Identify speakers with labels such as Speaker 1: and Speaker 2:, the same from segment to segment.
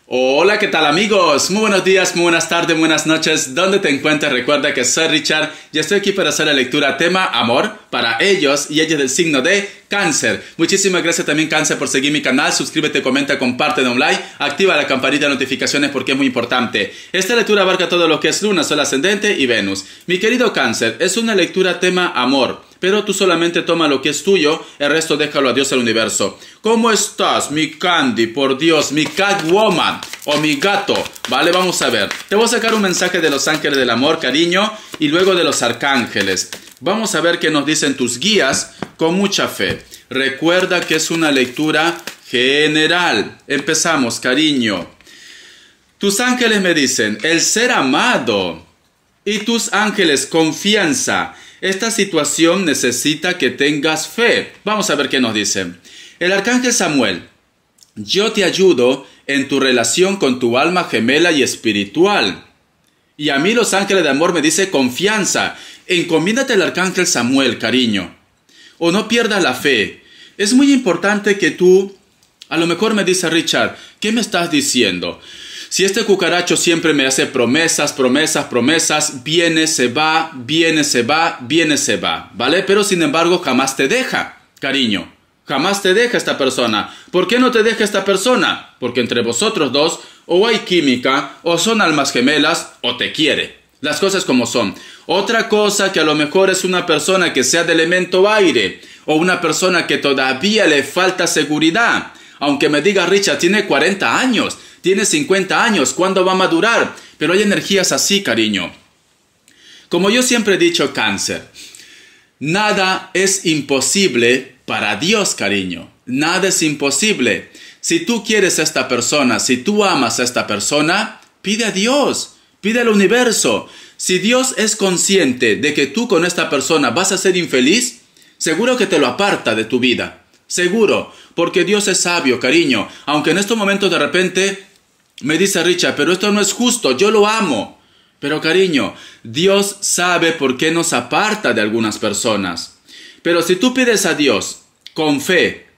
Speaker 1: Hola, ¿qué tal amigos? Muy buenos días, muy buenas tardes, buenas noches. ¿Dónde te encuentras? Recuerda que soy Richard y estoy aquí para hacer la lectura tema amor para ellos y ellas del signo de Cáncer. Muchísimas gracias también Cáncer por seguir mi canal. Suscríbete, comenta, comparte, da un like, activa la campanita de notificaciones porque es muy importante. Esta lectura abarca todo lo que es Luna, Sol ascendente y Venus. Mi querido Cáncer, es una lectura tema amor. Pero tú solamente toma lo que es tuyo, el resto déjalo a Dios al universo. ¿Cómo estás, mi Candy? Por Dios, mi Catwoman o mi gato. Vale, vamos a ver. Te voy a sacar un mensaje de los ángeles del amor, cariño, y luego de los arcángeles. Vamos a ver qué nos dicen tus guías con mucha fe. Recuerda que es una lectura general. Empezamos, cariño. Tus ángeles me dicen, el ser amado. Y tus ángeles, confianza. Esta situación necesita que tengas fe. Vamos a ver qué nos dicen. El arcángel Samuel, yo te ayudo en tu relación con tu alma gemela y espiritual. Y a mí los ángeles de amor me dicen confianza. Encomiéndate al arcángel Samuel, cariño. O no pierdas la fe. Es muy importante que tú, a lo mejor me dice Richard, ¿qué me estás diciendo? Si este cucaracho siempre me hace promesas, viene, se va, viene, se va, viene, se va, ¿vale? Pero sin embargo jamás te deja, cariño. Jamás te deja esta persona. ¿Por qué no te deja esta persona? Porque entre vosotros dos o hay química, o son almas gemelas, o te quiere. Las cosas como son. Otra cosa que a lo mejor es una persona que sea de elemento aire, o una persona que todavía le falta seguridad. Aunque me diga Richard, tiene 40 años. Tiene 50 años, ¿cuándo va a madurar? Pero hay energías así, cariño. Como yo siempre he dicho, Cáncer, nada es imposible para Dios, cariño. Nada es imposible. Si tú quieres a esta persona, si tú amas a esta persona, pide a Dios, pide al universo. Si Dios es consciente de que tú con esta persona vas a ser infeliz, seguro que te lo aparta de tu vida. Seguro, porque Dios es sabio, cariño. Aunque en estos momentos de repente me dice Richard, pero esto no es justo, yo lo amo. Pero cariño, Dios sabe por qué nos aparta de algunas personas. Pero si tú pides a Dios con fe,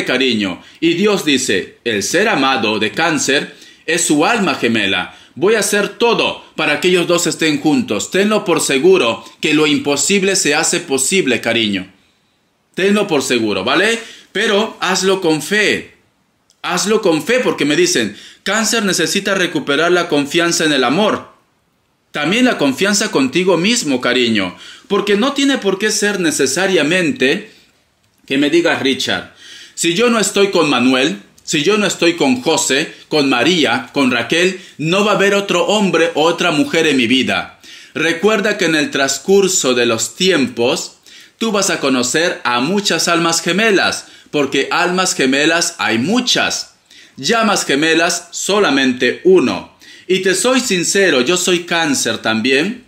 Speaker 1: cariño, y Dios dice, el ser amado de Cáncer es su alma gemela. Voy a hacer todo para que ellos dos estén juntos. Tenlo por seguro que lo imposible se hace posible, cariño. Tenlo por seguro, ¿vale? Pero hazlo con fe. Hazlo con fe porque me dicen, Cáncer necesita recuperar la confianza en el amor. También la confianza contigo mismo, cariño. Porque no tiene por qué ser necesariamente que me digas, Richard, si yo no estoy con Manuel, si yo no estoy con José, con María, con Raquel, no va a haber otro hombre o otra mujer en mi vida. Recuerda que en el transcurso de los tiempos, tú vas a conocer a muchas almas gemelas, porque almas gemelas hay muchas. Llamas gemelas solamente uno. Y te soy sincero, yo soy Cáncer también.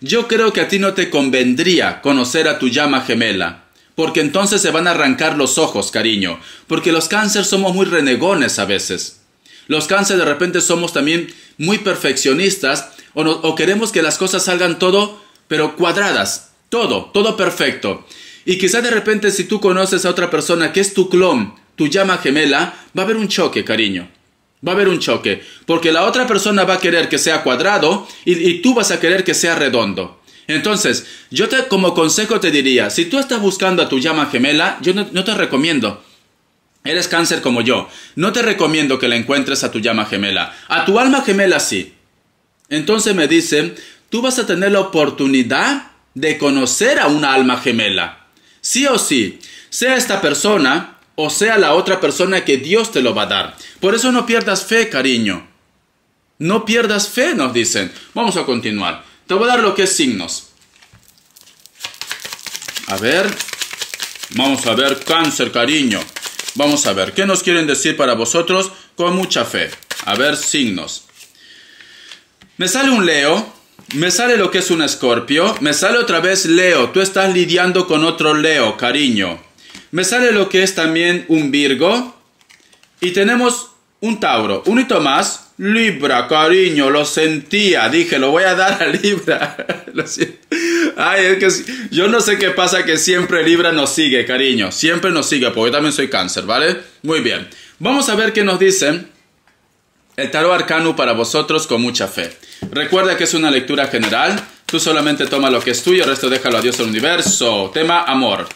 Speaker 1: Yo creo que a ti no te convendría conocer a tu llama gemela, porque entonces se van a arrancar los ojos, cariño. Porque los Cáncer somos muy renegones a veces. Los Cáncer de repente somos también muy perfeccionistas o queremos que las cosas salgan todo, pero cuadradas. Todo perfecto. Y quizás de repente si tú conoces a otra persona que es tu clon, tu llama gemela, va a haber un choque, cariño. Va a haber un choque. Porque la otra persona va a querer que sea cuadrado y tú vas a querer que sea redondo. Entonces, yo como consejo te diría, si tú estás buscando a tu llama gemela, yo no te recomiendo. Eres Cáncer como yo. No te recomiendo que la encuentres a tu llama gemela. A tu alma gemela sí. Entonces me dicen, tú vas a tener la oportunidad de conocer a una alma gemela. Sí o sí, sea esta persona o sea la otra persona que Dios te lo va a dar. Por eso no pierdas fe, cariño. No pierdas fe, nos dicen. Vamos a continuar. Te voy a dar lo que es signos. A ver. Vamos a ver, Cáncer, cariño. Vamos a ver, ¿qué nos quieren decir para vosotros con mucha fe? A ver, signos. Me sale un Leo. Me sale lo que es un Escorpio. Me sale otra vez Leo. Tú estás lidiando con otro Leo, cariño. Me sale lo que es también un Virgo. Y tenemos un Tauro. Un hito más. Libra, cariño. Lo sentía. Dije, lo voy a dar a Libra. Ay, es que yo no sé qué pasa que siempre Libra nos sigue, cariño. Siempre nos sigue, porque yo también soy Cáncer, ¿vale? Muy bien. Vamos a ver qué nos dicen el tarot arcano para vosotros con mucha fe. Recuerda que es una lectura general. Tú solamente toma lo que es tuyo, el resto déjalo a Dios del universo. Tema amor.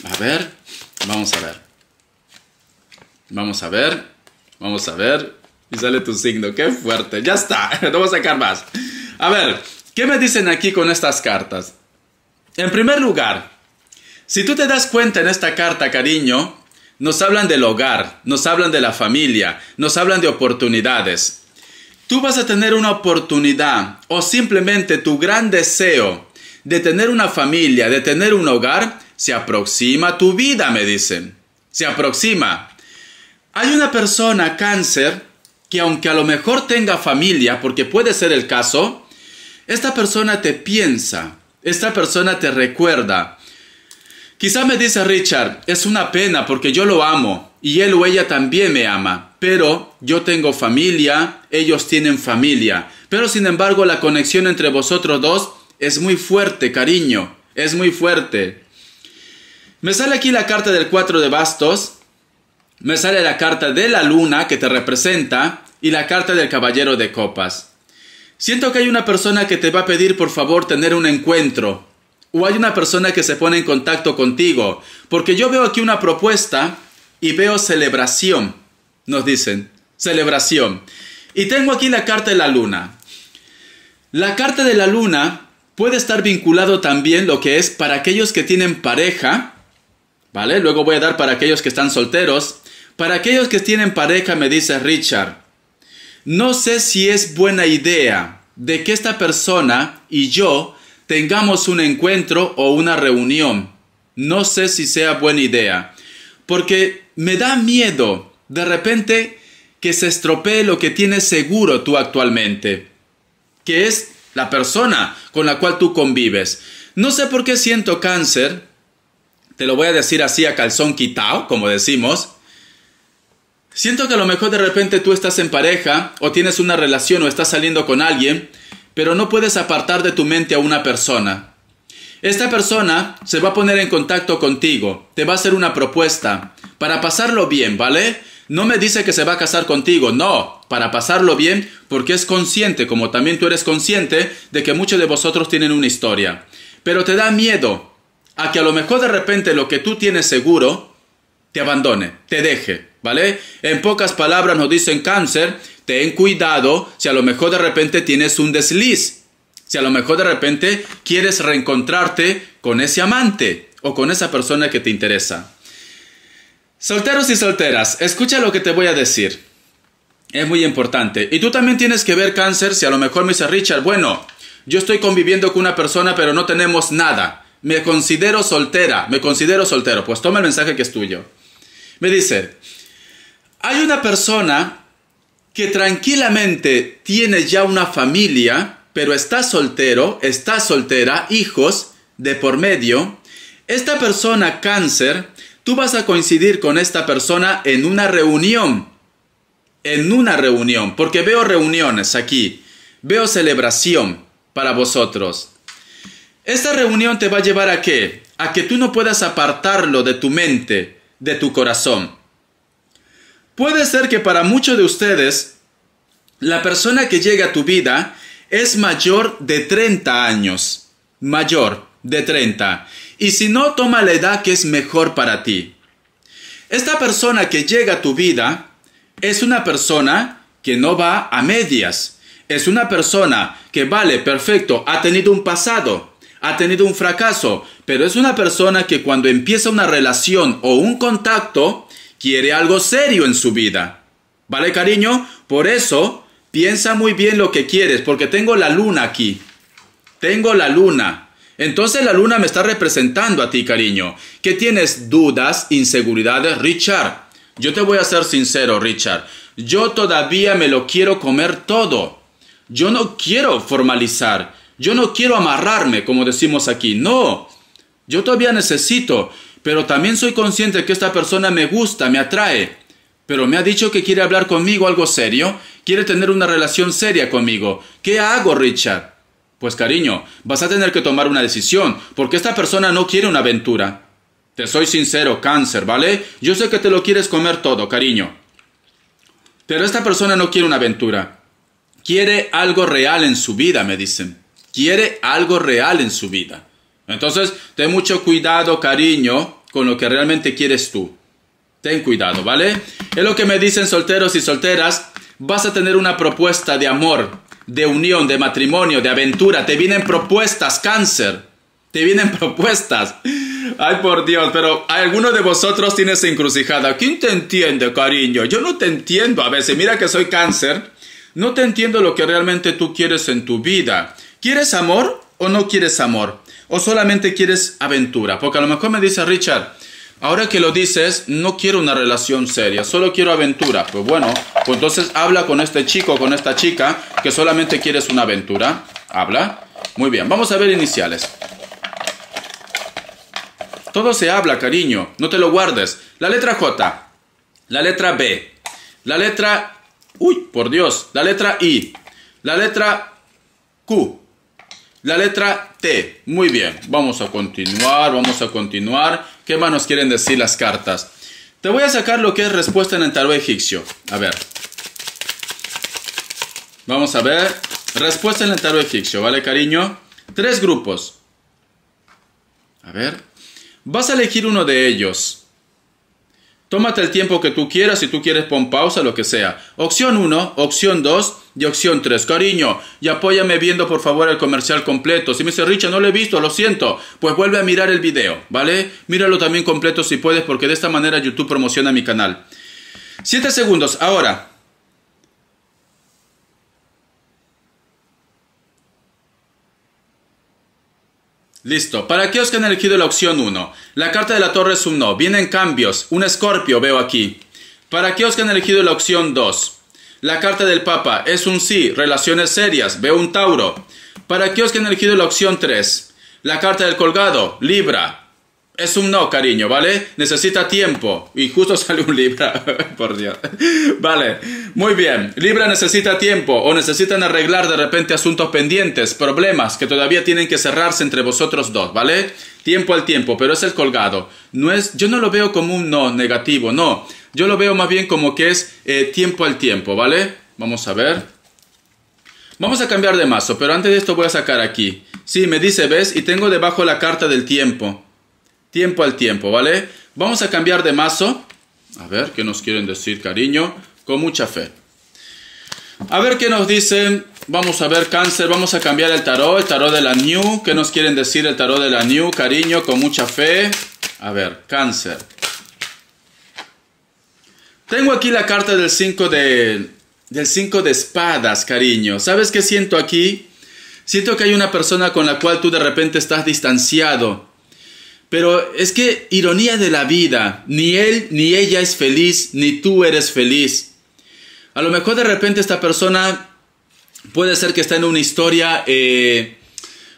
Speaker 1: A ver, vamos a ver. Vamos a ver, vamos a ver. Y sale tu signo, qué fuerte. Ya está, no voy a sacar más. A ver, ¿qué me dicen aquí con estas cartas? En primer lugar, si tú te das cuenta en esta carta, cariño, nos hablan del hogar, nos hablan de la familia, nos hablan de oportunidades. Tú vas a tener una oportunidad o simplemente tu gran deseo de tener una familia, de tener un hogar, se aproxima a tu vida, me dicen. Se aproxima. Hay una persona, Cáncer, que aunque a lo mejor tenga familia, porque puede ser el caso, esta persona te piensa, esta persona te recuerda. Quizá me dice Richard, es una pena porque yo lo amo y él o ella también me ama, pero yo tengo familia, ellos tienen familia, pero sin embargo la conexión entre vosotros dos es muy fuerte, cariño, es muy fuerte. Me sale aquí la carta del 4 de bastos, me sale la carta de la luna que te representa y la carta del caballero de copas. Siento que hay una persona que te va a pedir por favor tener un encuentro. O hay una persona que se pone en contacto contigo. Porque yo veo aquí una propuesta y veo celebración. Nos dicen, celebración. Y tengo aquí la carta de la luna. La carta de la luna puede estar vinculado también lo que es para aquellos que tienen pareja. ¿Vale? Luego voy a dar para aquellos que están solteros. Para aquellos que tienen pareja me dice Richard, no sé si es buena idea de que esta persona y yo tengamos un encuentro o una reunión. No sé si sea buena idea. Porque me da miedo de repente que se estropee lo que tienes seguro tú actualmente. Que es la persona con la cual tú convives. No sé por qué siento, Cáncer. Te lo voy a decir así a calzón quitao, como decimos. Siento que a lo mejor de repente tú estás en pareja o tienes una relación o estás saliendo con alguien, pero no puedes apartar de tu mente a una persona. Esta persona se va a poner en contacto contigo, te va a hacer una propuesta para pasarlo bien, ¿vale? No me dice que se va a casar contigo, no, para pasarlo bien porque es consciente, como también tú eres consciente, de que muchos de vosotros tienen una historia. Pero te da miedo a que a lo mejor de repente lo que tú tienes seguro te abandone, te deje, ¿vale? En pocas palabras nos dicen Cáncer, ten cuidado si a lo mejor de repente tienes un desliz, si a lo mejor de repente quieres reencontrarte con ese amante o con esa persona que te interesa. Solteros y solteras, escucha lo que te voy a decir. Es muy importante. Y tú también tienes que ver, Cáncer, si a lo mejor me dice Richard, bueno, yo estoy conviviendo con una persona pero no tenemos nada. Me considero soltera, me considero soltero. Pues toma el mensaje que es tuyo. Me dice, hay una persona que tranquilamente tiene ya una familia, pero está soltero, está soltera, hijos de por medio. Esta persona, Cáncer, tú vas a coincidir con esta persona en una reunión. En una reunión, porque veo reuniones aquí. Veo celebración para vosotros. Esta reunión te va a llevar ¿a qué? A que tú no puedas apartarlo de tu mente, de tu corazón. Puede ser que para muchos de ustedes, la persona que llega a tu vida es mayor de 30 años. Mayor de 30. Y si no, toma la edad que es mejor para ti. Esta persona que llega a tu vida es una persona que no va a medias. Es una persona que vale, perfecto, ha tenido un pasado, ha tenido un fracaso, pero es una persona que cuando empieza una relación o un contacto, quiere algo serio en su vida. ¿Vale, cariño? Por eso, piensa muy bien lo que quieres, porque tengo la luna aquí. Tengo la luna. Entonces la luna me está representando a ti, cariño. ¿Que tienes dudas, inseguridades? Richard, yo te voy a ser sincero, Richard. Yo todavía me lo quiero comer todo. Yo no quiero formalizar. Yo no quiero amarrarme, como decimos aquí. No, yo todavía necesito. Pero también soy consciente que esta persona me gusta, me atrae. Pero me ha dicho que quiere hablar conmigo algo serio. Quiere tener una relación seria conmigo. ¿Qué hago, Richard? Pues cariño, vas a tener que tomar una decisión, porque esta persona no quiere una aventura. Te soy sincero, Cáncer, ¿vale? Yo sé que te lo quieres comer todo, cariño. Pero esta persona no quiere una aventura. Quiere algo real en su vida, me dicen. Quiere algo real en su vida. Entonces, ten mucho cuidado, cariño, con lo que realmente quieres tú. Ten cuidado, ¿vale? Es lo que me dicen solteros y solteras. Vas a tener una propuesta de amor, de unión, de matrimonio, de aventura. Te vienen propuestas, Cáncer. Te vienen propuestas. Ay, por Dios, pero alguno de vosotros tiene esa encrucijada. ¿Quién te entiende, cariño? Yo no te entiendo a veces. Mira que soy Cáncer. No te entiendo lo que realmente tú quieres en tu vida. ¿Quieres amor o no quieres amor? ¿O solamente quieres aventura? Porque a lo mejor me dice Richard, ahora que lo dices, no quiero una relación seria, solo quiero aventura. Pues bueno, pues entonces habla con este chico, con esta chica, que solamente quieres una aventura. Habla. Muy bien, vamos a ver iniciales. Todo se habla, cariño, no te lo guardes. La letra J, la letra B, la letra... Uy, por Dios, la letra I, la letra Q, la letra T. Muy bien, vamos a continuar, vamos a continuar. ¿Qué más nos quieren decir las cartas? Te voy a sacar lo que es respuesta en el tarot egipcio. A ver. Vamos a ver. Respuesta en el tarot egipcio, ¿vale, cariño? 3 grupos. A ver. Vas a elegir uno de ellos. Tómate el tiempo que tú quieras, si tú quieres pon pausa, lo que sea. Opción 1, opción 2 y opción 3. Cariño, y apóyame viendo por favor el comercial completo. Si me dice Richard, no lo he visto, lo siento, pues vuelve a mirar el video, ¿vale? Míralo también completo si puedes, porque de esta manera YouTube promociona mi canal. 7 segundos, ahora. Listo. ¿Para qué os que han elegido la opción 1? La carta de la torre es un no. Vienen cambios. Un escorpio veo aquí. ¿Para qué os que han elegido la opción 2? La carta del papa es un sí. Relaciones serias. Veo un Tauro. ¿Para qué os que han elegido la opción 3? La carta del colgado. Libra. Es un no, cariño, ¿vale? Necesita tiempo. Y justo sale un Libra. Por Dios. Vale. Muy bien. Libra necesita tiempo. O necesitan arreglar de repente asuntos pendientes. Problemas que todavía tienen que cerrarse entre vosotros dos, ¿vale? Tiempo al tiempo. Pero es el colgado. No es, yo no lo veo como un no negativo. No. Yo lo veo más bien como que es tiempo al tiempo, ¿vale? Vamos a ver. Vamos a cambiar de mazo. Pero antes de esto voy a sacar aquí. Sí, me dice, ¿ves? Y tengo debajo la carta del tiempo. Tiempo al tiempo, ¿vale? Vamos a cambiar de mazo. A ver, ¿qué nos quieren decir, cariño? Con mucha fe. A ver qué nos dicen. Vamos a ver, Cáncer. Vamos a cambiar el tarot de la New. ¿Qué nos quieren decir el tarot de la New, cariño? Con mucha fe. A ver, Cáncer. Tengo aquí la carta del 5 de espadas, cariño. ¿Sabes qué siento aquí? Siento que hay una persona con la cual tú de repente estás distanciado. Pero es que, ironía de la vida, ni él ni ella es feliz, ni tú eres feliz. A lo mejor de repente esta persona puede ser que está en una historia,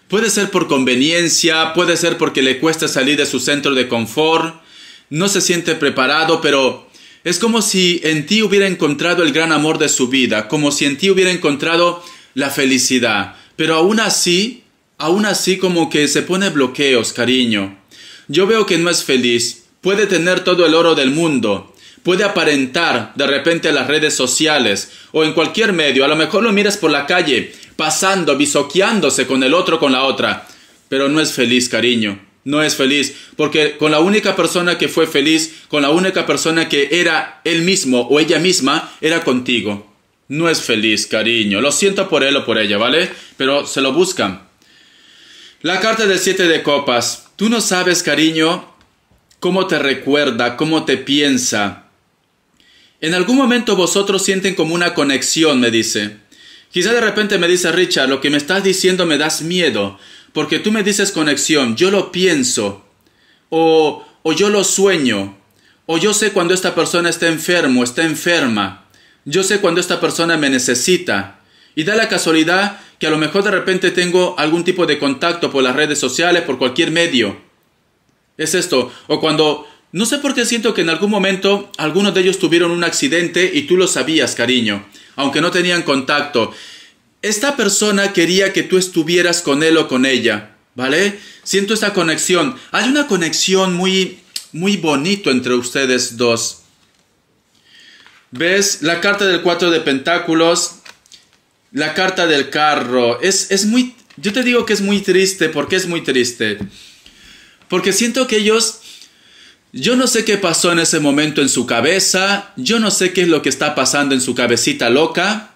Speaker 1: puede ser por conveniencia, puede ser porque le cuesta salir de su centro de confort, no se siente preparado, pero es como si en ti hubiera encontrado el gran amor de su vida, como si en ti hubiera encontrado la felicidad. Pero aún así como que se pone bloqueos, cariño. Yo veo que no es feliz, puede tener todo el oro del mundo, puede aparentar de repente en las redes sociales o en cualquier medio, a lo mejor lo miras por la calle, pasando, bisoqueándose con el otro, con la otra, pero no es feliz, cariño, no es feliz, porque con la única persona que fue feliz, con la única persona que era él mismo o ella misma, era contigo. No es feliz, cariño, lo siento por él o por ella, ¿vale? Pero se lo buscan. La carta del 7 de copas. Tú no sabes, cariño, cómo te recuerda, cómo te piensa. En algún momento vosotros sienten como una conexión, me dice. Quizá de repente me dice, Richard, lo que me estás diciendo me das miedo, porque tú me dices conexión, yo lo pienso, o yo lo sueño, o yo sé cuando esta persona está enfermo, está enferma, yo sé cuando esta persona me necesita. Y da la casualidad que a lo mejor de repente tengo algún tipo de contacto por las redes sociales, por cualquier medio. Es esto. O cuando, no sé por qué siento que en algún momento algunos de ellos tuvieron un accidente y tú lo sabías, cariño, aunque no tenían contacto. Esta persona quería que tú estuvieras con él o con ella, ¿vale? Siento esta conexión. Hay una conexión muy bonito entre ustedes dos. ¿Ves? La carta del 4 de pentáculos, la carta del carro. Es muy... Yo te digo que es muy triste. ¿Por qué es muy triste? Porque siento que ellos... Yo no sé qué pasó en ese momento en su cabeza. Yo no sé qué es lo que está pasando en su cabecita loca.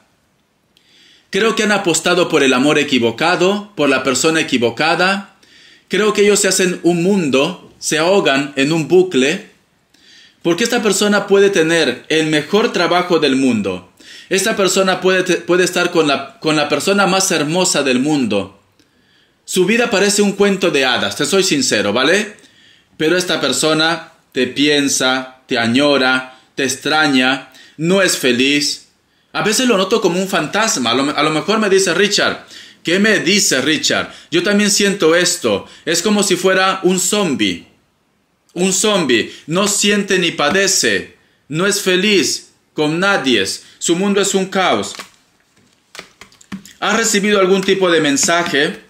Speaker 1: Creo que han apostado por el amor equivocado, por la persona equivocada. Creo que ellos se hacen un mundo, se ahogan en un bucle. Porque esta persona puede tener el mejor trabajo del mundo. Esta persona puede estar con la persona más hermosa del mundo. Su vida parece un cuento de hadas, te soy sincero, ¿vale? Pero esta persona te piensa, te añora, te extraña, no es feliz. A veces lo noto como un fantasma. A lo mejor me dice Richard, ¿qué me dice Richard? Yo también siento esto. Es como si fuera un zombie. Un zombie. No siente ni padece. No es feliz con nadie. Su mundo es un caos. ¿Has recibido algún tipo de mensaje?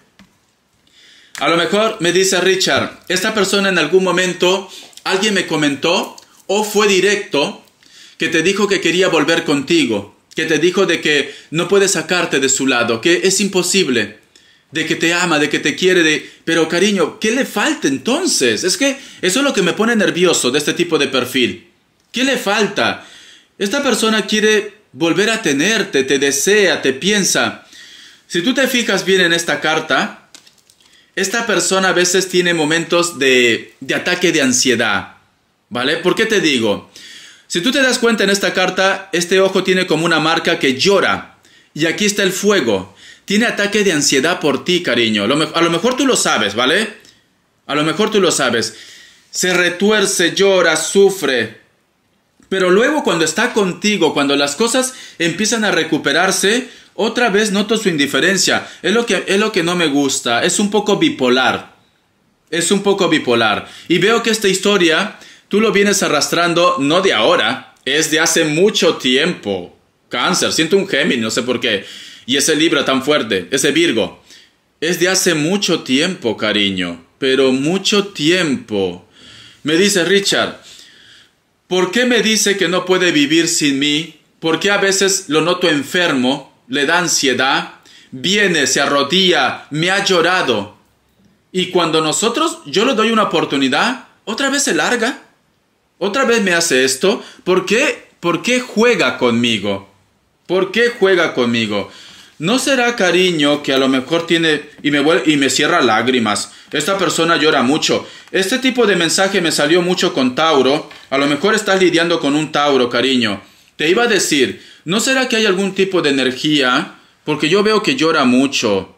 Speaker 1: A lo mejor me dice Richard, esta persona en algún momento, alguien me comentó o fue directo que te dijo que quería volver contigo, que te dijo de que no puede sacarte de su lado, que es imposible, de que te ama, de que te quiere, pero cariño, ¿qué le falta entonces? Es que eso es lo que me pone nervioso de este tipo de perfil. ¿Qué le falta? Esta persona quiere volver a tenerte, te desea, te piensa. Si tú te fijas bien en esta carta, esta persona a veces tiene momentos de ataque de ansiedad, ¿vale? ¿Por qué te digo? Si tú te das cuenta en esta carta, este ojo tiene como una marca que llora. Y aquí está el fuego. Tiene ataque de ansiedad por ti, cariño. A lo mejor tú lo sabes, ¿vale? A lo mejor tú lo sabes. Se retuerce, llora, sufre. Pero luego cuando está contigo, cuando las cosas empiezan a recuperarse, otra vez noto su indiferencia. Es lo que no me gusta. Es un poco bipolar. Es un poco bipolar. Y veo que esta historia tú lo vienes arrastrando no de ahora. Es de hace mucho tiempo. Cáncer. Siento un Géminis, no sé por qué. Y ese Libra tan fuerte. Ese Virgo. Es de hace mucho tiempo, cariño. Pero mucho tiempo. Me dice Richard, ¿por qué me dice que no puede vivir sin mí? ¿Por qué a veces lo noto enfermo? Le da ansiedad, viene, se arrodilla, me ha llorado. Y cuando yo le doy una oportunidad, otra vez se larga. Otra vez me hace esto. ¿Por qué? ¿Por qué juega conmigo? ¿Por qué juega conmigo? ¿No será, cariño, que a lo mejor tiene y me cierra lágrimas? Esta persona llora mucho. Este tipo de mensaje me salió mucho con Tauro. A lo mejor estás lidiando con un Tauro, cariño. Te iba a decir, ¿no será que hay algún tipo de energía? Porque yo veo que llora mucho.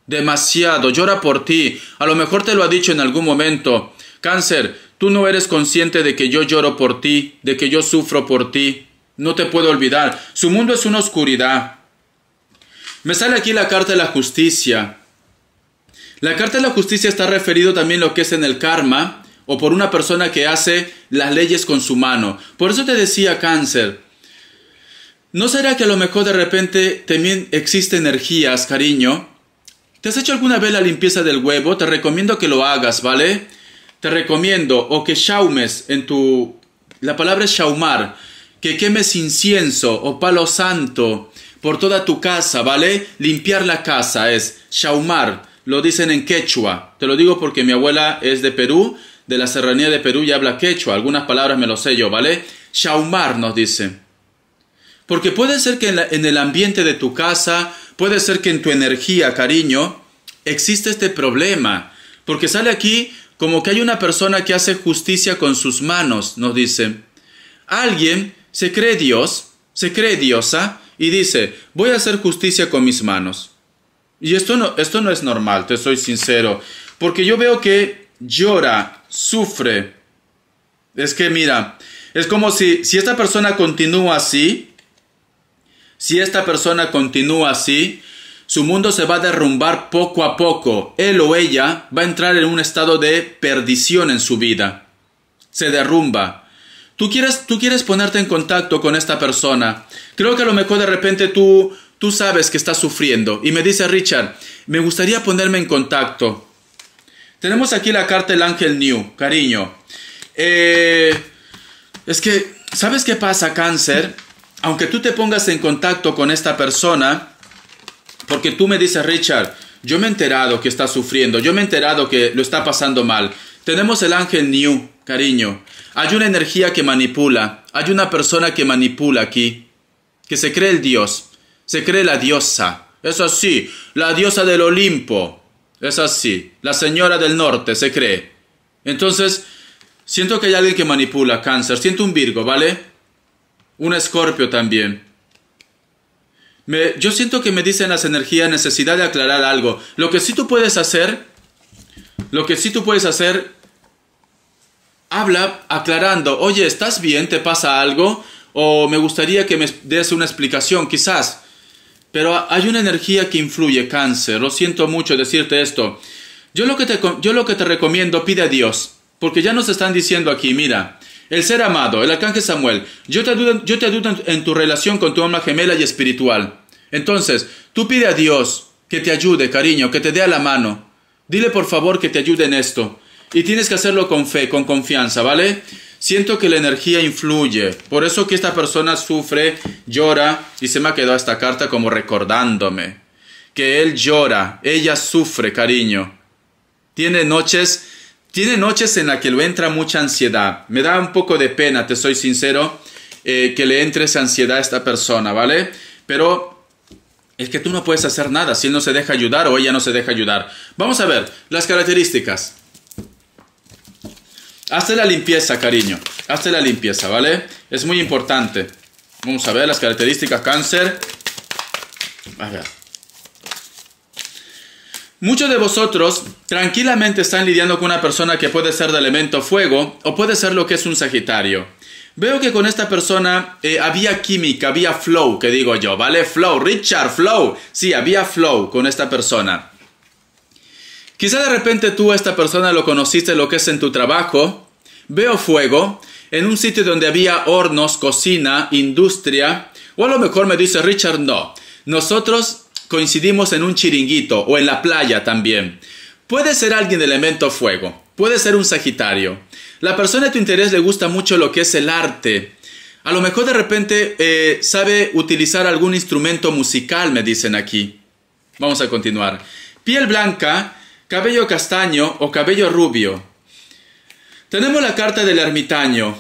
Speaker 1: Demasiado, llora por ti. A lo mejor te lo ha dicho en algún momento. Cáncer, tú no eres consciente de que yo lloro por ti, de que yo sufro por ti. No te puedo olvidar. Su mundo es una oscuridad. Me sale aquí la carta de la justicia. La carta de la justicia está referido también a lo que es en el karma o por una persona que hace las leyes con su mano. Por eso te decía, Cáncer, ¿no será que a lo mejor de repente también existen energías, cariño? ¿Te has hecho alguna vez la limpieza del huevo? Te recomiendo que lo hagas, ¿vale? Te recomiendo, o que shaumes la palabra es shaumar, que quemes incienso o palo santo por toda tu casa, ¿vale? Limpiar la casa es shaumar, lo dicen en quechua. Te lo digo porque mi abuela es de Perú, de la serranía de Perú, y habla quechua. Algunas palabras me lo sé yo, ¿vale? Shaumar nos dice. Porque puede ser que en el ambiente de tu casa, puede ser que en tu energía, cariño, existe este problema. Porque sale aquí como que hay una persona que hace justicia con sus manos, nos dice. Alguien se cree Dios, se cree diosa, y dice, voy a hacer justicia con mis manos. Y esto no es normal, te soy sincero. Porque yo veo que llora, sufre. Es que mira, es como si esta persona continúa así, su mundo se va a derrumbar poco a poco. Él o ella va a entrar en un estado de perdición en su vida. Se derrumba. Tú quieres ponerte en contacto con esta persona. Creo que a lo mejor de repente tú sabes que está sufriendo. Y me dice Richard, me gustaría ponerme en contacto. Tenemos aquí la carta del Ángel New, cariño. Es que ¿Sabes qué pasa, Cáncer? Aunque tú te pongas en contacto con esta persona, porque tú me dices, Richard, yo me he enterado que está sufriendo, yo me he enterado que lo está pasando mal. Tenemos el ángel New, cariño. Hay una energía que manipula, hay una persona que manipula aquí, que se cree el Dios, se cree la diosa. Es así, la diosa del Olimpo. Es así, la señora del norte se cree. Entonces, siento que hay alguien que manipula, Cáncer. Siento un Virgo, ¿vale? Un Escorpio también. Yo siento que me dicen las energías necesidad de aclarar algo. Lo que sí tú puedes hacer, habla aclarando. Oye, ¿estás bien? ¿Te pasa algo? O me gustaría que me des una explicación, quizás. Pero hay una energía que influye, Cáncer. Lo siento mucho decirte esto. Yo lo que te recomiendo, pide a Dios. Porque ya nos están diciendo aquí, mira, el ser amado, el arcángel Samuel, yo te ayudo en tu relación con tu alma gemela y espiritual. Entonces, tú pide a Dios que te ayude, cariño, que te dé a la mano. Dile por favor que te ayude en esto. Y tienes que hacerlo con fe, con confianza, ¿vale? Siento que la energía influye. Por eso que esta persona sufre, llora, y se me ha quedado esta carta como recordándome. Que él llora, ella sufre, cariño. Tiene noches en las que le entra mucha ansiedad. Me da un poco de pena, te soy sincero, que le entre esa ansiedad a esta persona, ¿vale? Pero es que tú no puedes hacer nada si él no se deja ayudar o ella no se deja ayudar. Vamos a ver las características. Hazte la limpieza, cariño. Hazte la limpieza, ¿vale? Es muy importante. Vamos a ver las características, Cáncer. A ver. Muchos de vosotros tranquilamente están lidiando con una persona que puede ser de elemento fuego o puede ser lo que es un Sagitario. Veo que con esta persona había química, había flow, que digo yo, ¿vale? Flow, Richard, flow. Sí, había flow con esta persona. Quizá de repente tú a esta persona lo conociste lo que es en tu trabajo. Veo fuego en un sitio donde había hornos, cocina, industria. O a lo mejor me dice Richard, no. Nosotros coincidimos en un chiringuito o en la playa también. Puede ser alguien de elemento fuego. Puede ser un Sagitario. La persona de tu interés le gusta mucho lo que es el arte. A lo mejor de repente sabe utilizar algún instrumento musical, me dicen aquí. Vamos a continuar. Piel blanca, cabello castaño o cabello rubio. Tenemos la carta del ermitaño.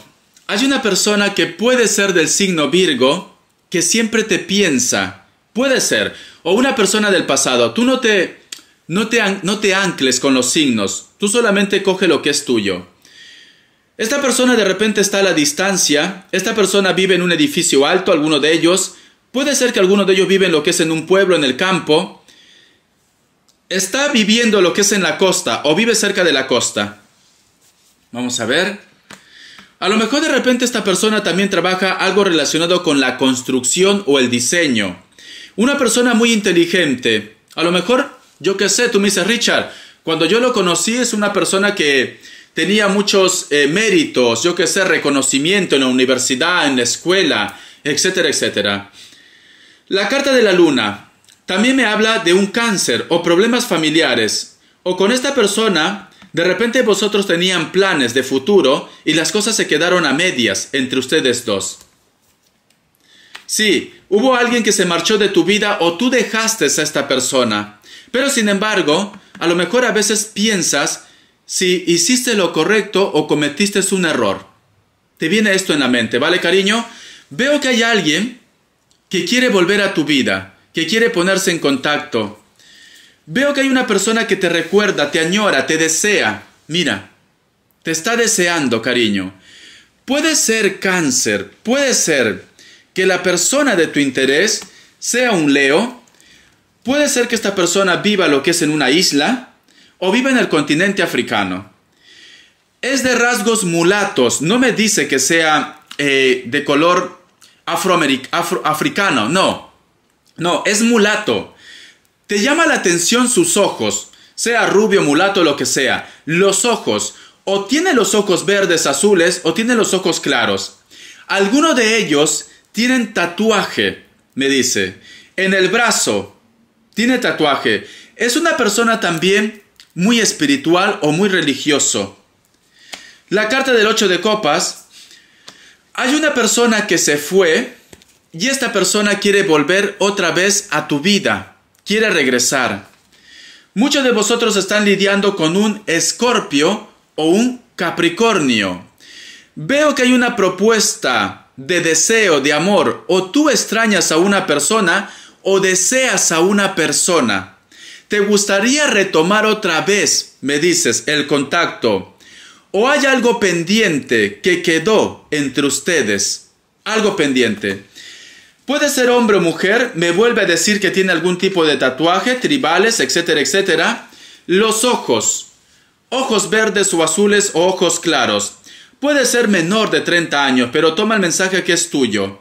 Speaker 1: Hay una persona que puede ser del signo Virgo que siempre te piensa. Puede ser. O una persona del pasado. Tú no te ancles con los signos. Tú solamente coge lo que es tuyo. Esta persona de repente está a la distancia. Esta persona vive en un edificio alto, alguno de ellos. Puede ser que alguno de ellos vive en lo que es en un pueblo, en el campo. Está viviendo lo que es en la costa o vive cerca de la costa. Vamos a ver. A lo mejor de repente esta persona también trabaja algo relacionado con la construcción o el diseño. Una persona muy inteligente. A lo mejor, yo qué sé, tú me dices, Richard, cuando yo lo conocí es una persona que tenía muchos méritos, yo qué sé, reconocimiento en la universidad, en la escuela, etcétera, etcétera. La carta de la luna también me habla de un cáncer o problemas familiares. O con esta persona, de repente vosotros tenían planes de futuro y las cosas se quedaron a medias entre ustedes dos. Sí, hubo alguien que se marchó de tu vida o tú dejaste a esta persona. Pero sin embargo, a lo mejor a veces piensas si hiciste lo correcto o cometiste un error. Te viene esto en la mente, ¿vale, cariño? Veo que hay alguien que quiere volver a tu vida, que quiere ponerse en contacto. Veo que hay una persona que te recuerda, te añora, te desea. Mira, te está deseando, cariño. Puede ser cáncer, puede ser que la persona de tu interés sea un Leo. Puede ser que esta persona viva lo que es en una isla o viva en el continente africano. Es de rasgos mulatos. No me dice que sea de color africano. No, es mulato. Te llama la atención sus ojos, sea rubio, mulato, lo que sea. Los ojos, o tiene los ojos verdes, azules, o tiene los ojos claros. Algunos de ellos tienen tatuaje, me dice. En el brazo tiene tatuaje. Es una persona también muy espiritual o muy religioso. La carta del 8 de copas Hay una persona que se fue y esta persona quiere volver otra vez a tu vida, quiere regresar. Muchos de vosotros están lidiando con un Escorpio o un Capricornio. Veo que hay una propuesta de deseo, de amor, o tú extrañas a una persona o deseas a una persona. ¿Te gustaría retomar otra vez, me dices, el contacto? ¿O hay algo pendiente que quedó entre ustedes? Algo pendiente. Puede ser hombre o mujer, me vuelve a decir que tiene algún tipo de tatuaje, tribales, etcétera, etcétera. Los ojos. Ojos verdes o azules o ojos claros. Puede ser menor de 30 años, pero toma el mensaje que es tuyo.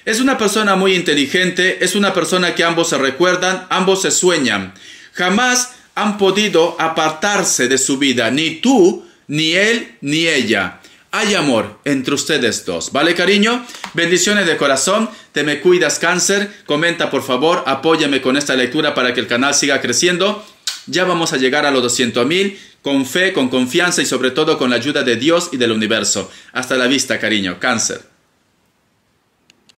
Speaker 1: Es una persona muy inteligente, es una persona que ambos se recuerdan, ambos se sueñan. Jamás han podido apartarse de su vida, ni tú, ni él, ni ella. Hay amor entre ustedes dos, ¿vale, cariño? Bendiciones de corazón, te me cuidas, Cáncer. Comenta, por favor, apóyame con esta lectura para que el canal siga creciendo. Ya vamos a llegar a los 200,000, con fe, con confianza y sobre todo con la ayuda de Dios y del universo. Hasta la vista, cariño. Cáncer.